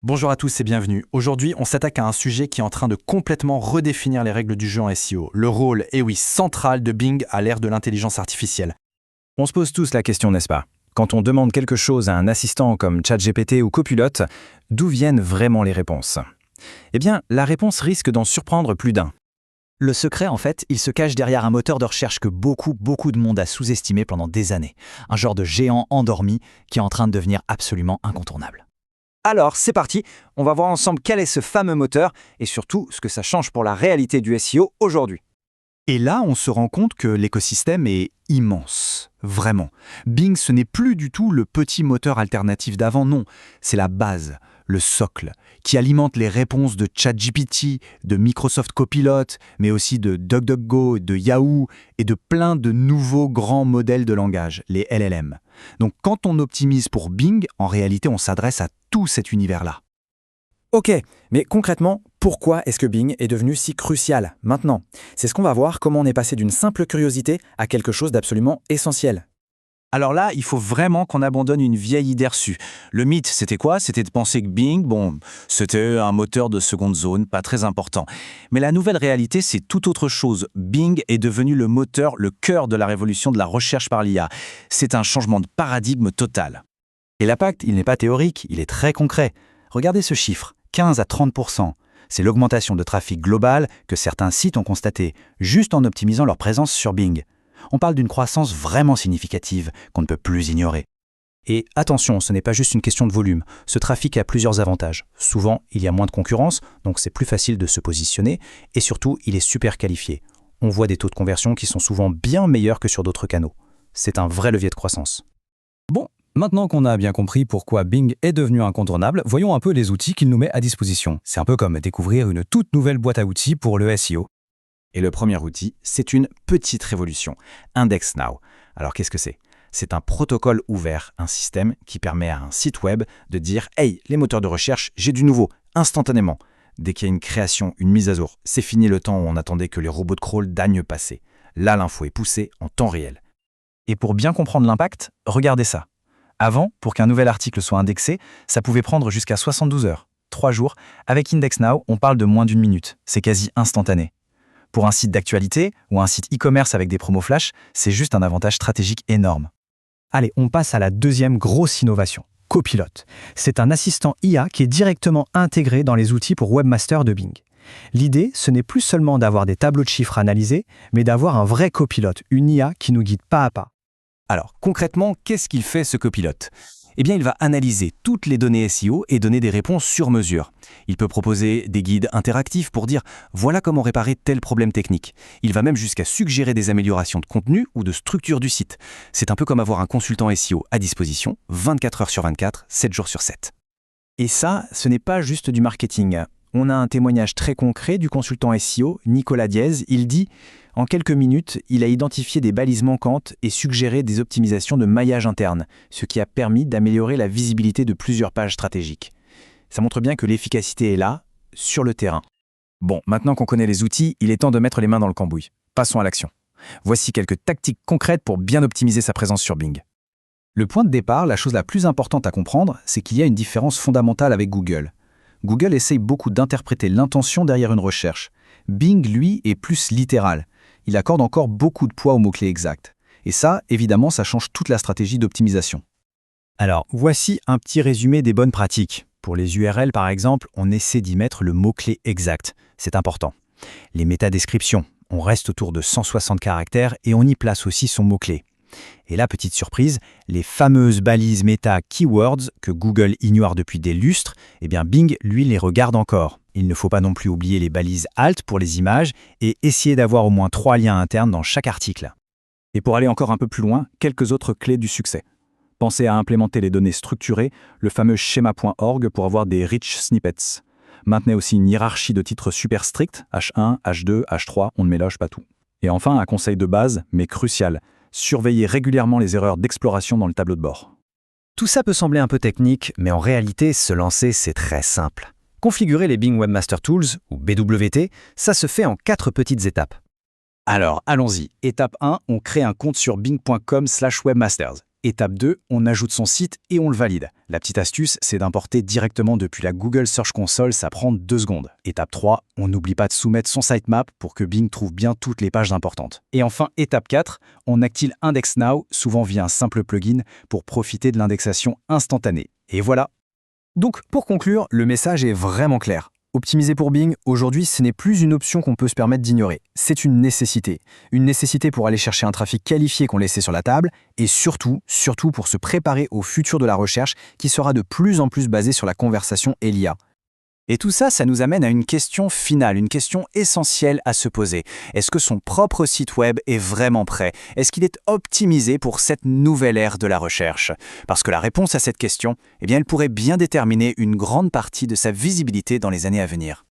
Bonjour à tous et bienvenue. Aujourd'hui, on s'attaque à un sujet qui est en train de complètement redéfinir les règles du jeu en SEO, le rôle, et oui, central de Bing à l'ère de l'intelligence artificielle. On se pose tous la question, n'est-ce pas? Quand on demande quelque chose à un assistant comme ChatGPT ou Copilot, d'où viennent vraiment les réponses? Eh bien, la réponse risque d'en surprendre plus d'un. Le secret, en fait, il se cache derrière un moteur de recherche que beaucoup de monde a sous-estimé pendant des années. Un genre de géant endormi qui est en train de devenir absolument incontournable. Alors, c'est parti, on va voir ensemble quel est ce fameux moteur et surtout ce que ça change pour la réalité du SEO aujourd'hui. Et là, on se rend compte que l'écosystème est immense, vraiment. Bing, ce n'est plus du tout le petit moteur alternatif d'avant, non. C'est la base, le socle, qui alimente les réponses de ChatGPT, de Microsoft Copilot, mais aussi de DuckDuckGo, de Yahoo et de plein de nouveaux grands modèles de langage, les LLM. Donc quand on optimise pour Bing, en réalité, on s'adresse à tout cet univers-là. Ok, mais concrètement, pourquoi est-ce que Bing est devenu si crucial maintenant? C'est ce qu'on va voir, comment on est passé d'une simple curiosité à quelque chose d'absolument essentiel. Alors là, il faut vraiment qu'on abandonne une vieille idée reçue. Le mythe, c'était quoi? C'était de penser que Bing, c'était un moteur de seconde zone, pas très important. Mais la nouvelle réalité, c'est tout autre chose. Bing est devenu le moteur, le cœur de la révolution de la recherche par l'IA. C'est un changement de paradigme total. Et l'impact, il n'est pas théorique, il est très concret. Regardez ce chiffre, 15 à 30%. C'est l'augmentation de trafic global que certains sites ont constaté, juste en optimisant leur présence sur Bing. On parle d'une croissance vraiment significative qu'on ne peut plus ignorer. Et attention, ce n'est pas juste une question de volume. Ce trafic a plusieurs avantages. Souvent, il y a moins de concurrence, donc c'est plus facile de se positionner. Et surtout, il est super qualifié. On voit des taux de conversion qui sont souvent bien meilleurs que sur d'autres canaux. C'est un vrai levier de croissance. Bon, maintenant qu'on a bien compris pourquoi Bing est devenu incontournable, voyons un peu les outils qu'il nous met à disposition. C'est un peu comme découvrir une toute nouvelle boîte à outils pour le SEO. Et le premier outil, c'est une petite révolution, IndexNow. Alors qu'est-ce que c'est? C'est un protocole ouvert, un système qui permet à un site web de dire « Hey, les moteurs de recherche, j'ai du nouveau, instantanément ». Dès qu'il y a une création, une mise à jour, c'est fini le temps où on attendait que les robots de crawl dagnent passer. Là, l'info est poussée en temps réel. Et pour bien comprendre l'impact, regardez ça. Avant, pour qu'un nouvel article soit indexé, ça pouvait prendre jusqu'à 72 heures, 3 jours. Avec IndexNow, on parle de moins d'une minute. C'est quasi instantané. Pour un site d'actualité ou un site e-commerce avec des promos flash, c'est juste un avantage stratégique énorme. Allez, on passe à la deuxième grosse innovation, Copilot. C'est un assistant IA qui est directement intégré dans les outils pour Webmaster de Bing. L'idée, ce n'est plus seulement d'avoir des tableaux de chiffres analysés, mais d'avoir un vrai copilote, une IA qui nous guide pas à pas. Alors, concrètement, qu'est-ce qu'il fait ce copilote? Eh bien, il va analyser toutes les données SEO et donner des réponses sur mesure. Il peut proposer des guides interactifs pour dire « voilà comment réparer tel problème technique ». Il va même jusqu'à suggérer des améliorations de contenu ou de structure du site. C'est un peu comme avoir un consultant SEO à disposition, 24 heures sur 24, 7 jours sur 7. Et ça, ce n'est pas juste du marketing. On a un témoignage très concret du consultant SEO, Nicolas Diez. Il dit « En quelques minutes, il a identifié des balises manquantes et suggéré des optimisations de maillage interne, ce qui a permis d'améliorer la visibilité de plusieurs pages stratégiques. » Ça montre bien que l'efficacité est là, sur le terrain. Bon, maintenant qu'on connaît les outils, il est temps de mettre les mains dans le cambouis. Passons à l'action. Voici quelques tactiques concrètes pour bien optimiser sa présence sur Bing. Le point de départ, la chose la plus importante à comprendre, c'est qu'il y a une différence fondamentale avec Google. Google essaye beaucoup d'interpréter l'intention derrière une recherche. Bing, lui, est plus littéral. Il accorde encore beaucoup de poids aux mots-clés exacts. Et ça, évidemment, ça change toute la stratégie d'optimisation. Alors, voici un petit résumé des bonnes pratiques. Pour les URL, par exemple, on essaie d'y mettre le mot-clé exact. C'est important. Les métadescriptions, on reste autour de 160 caractères et on y place aussi son mot-clé. Et là, petite surprise, les fameuses balises méta keywords que Google ignore depuis des lustres, eh bien Bing, lui, les regarde encore. Il ne faut pas non plus oublier les balises alt pour les images et essayer d'avoir au moins 3 liens internes dans chaque article. Et pour aller encore un peu plus loin, quelques autres clés du succès. Pensez à implémenter les données structurées, le fameux schema.org pour avoir des rich snippets. Maintenez aussi une hiérarchie de titres super stricte, H1, H2, H3, on ne mélange pas tout. Et enfin, un conseil de base, mais crucial, surveillez régulièrement les erreurs d'exploration dans le tableau de bord. Tout ça peut sembler un peu technique, mais en réalité, se lancer, c'est très simple. Configurer les Bing Webmaster Tools, ou BWT, ça se fait en 4 petites étapes. Alors, allons-y. Étape 1, on crée un compte sur bing.com/webmasters. Étape 2, on ajoute son site et on le valide. La petite astuce, c'est d'importer directement depuis la Google Search Console, ça prend 2 secondes. Étape 3, on n'oublie pas de soumettre son sitemap pour que Bing trouve bien toutes les pages importantes. Et enfin, étape 4, on active Index Now, souvent via un simple plugin, pour profiter de l'indexation instantanée. Et voilà. Donc, pour conclure, le message est vraiment clair. Optimiser pour Bing, aujourd'hui, ce n'est plus une option qu'on peut se permettre d'ignorer. C'est une nécessité. Une nécessité pour aller chercher un trafic qualifié qu'on laissait sur la table et surtout pour se préparer au futur de la recherche qui sera de plus en plus basé sur la conversation et l'IA. Et tout ça, ça nous amène à une question finale, une question essentielle à se poser. Est-ce que son propre site web est vraiment prêt? Est-ce qu'il est optimisé pour cette nouvelle ère de la recherche? Parce que la réponse à cette question, elle pourrait bien déterminer une grande partie de sa visibilité dans les années à venir.